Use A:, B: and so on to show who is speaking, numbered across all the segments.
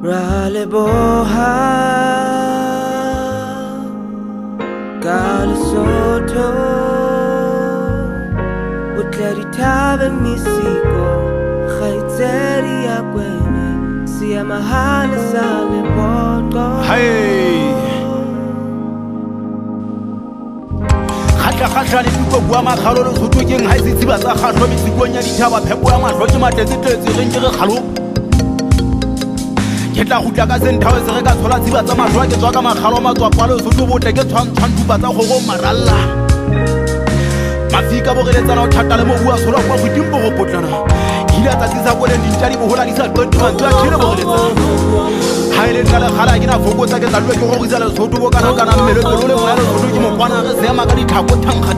A: Raleboha Galasotho Utledi tabe misiko Khaitseri ya kwene Siya mahale sale poto
B: Hey Khahla le diko bua makhalo le sotho keng ha se tsiba tsa kgahlo metsikonya dithaba phepo ya mahlo ke matetse re nke re khalo ke tla gutla ka senthawe se re ka thola tsiba tsa mahlo ke tswa ka makhalo matswa palo sotho botle ke tshwantshwan dupa tsa go maralla mafika bo reletsana o thata le mo bua sola kwa godimpo go potlana hila tsa tsisa go le dintjadi bo hola di sa qenti mantwa thile bo reletsana haile tla khala ke na fokotsa ke tlalwe ke go risa le sotho bo kana kana mmele pelo le moya le sotho ke mo kwana re sema ka dithako thangkha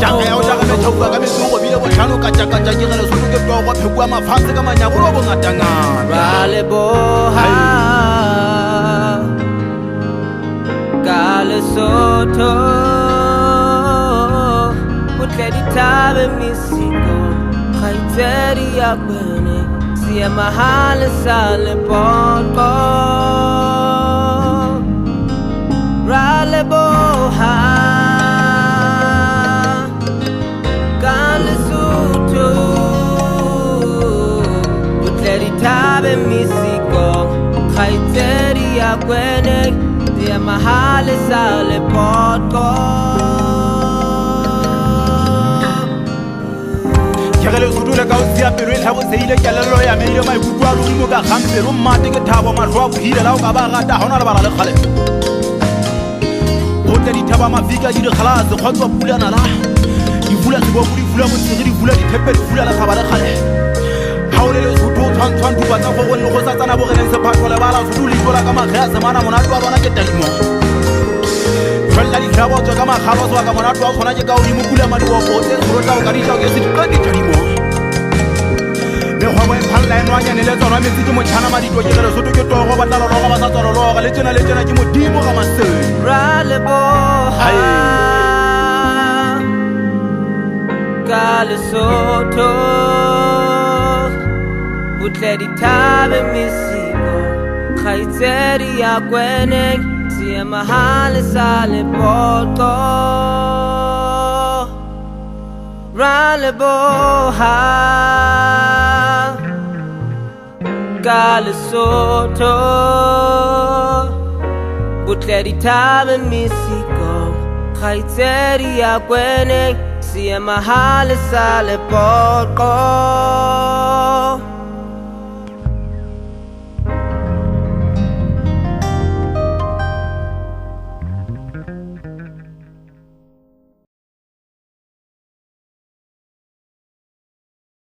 B: janga ya o jaga me thoba ka me go bile bo tlhano ka tjaka ke re le sotho ke twa go phekwa mafatshe ka manyako go ngatangana
A: Raleboha Galasotho Utledi tabe misiko Khaitseri ya kwene Siya mahale sale poto Raleboha Galasotho Utledi tabe misiko Khaitseri ya kwene Siya mahale sale poto
B: le sotho le ka o tsia pelo e tlhabo seile kelello ya meile maikutlo a lodimo ka kgampelo mmate ke thabo mahlo a bohile la o ka ba rata ha ona le bala le kgale go tla dithaba mafika di dikgalase kgotswa pulana la di fula sebopo di fula motsegi di fula dithepe di fula le kgaba le kgale ha o le le sotho o tshwantshwan dupa tsa go le go sa tsana bogeleng sephatho le bala sotho le ifola ka magea semana monate wa bona ke tadimo Fella di tlhabo tswa ka magalo tswa ka monate wa tshwana ke ka o di mokula madiwopo tse sorota o ka di tšao ke se diqedi tadimo mekgwebo e phalla e nwanyane le tsona metsi ke motšhana madito ke gele sotho ke togo ba tlalologa ba sa tswalologa le tjena ke modimo ga maseng
A: Raleboha Galasotho Utledi tabe misiko Khaitseri ya kwene Siya mahale sale poto Raleboha Galasotho Utledi tabe misiko Khaitseri ya kwene Siya mahale sale poto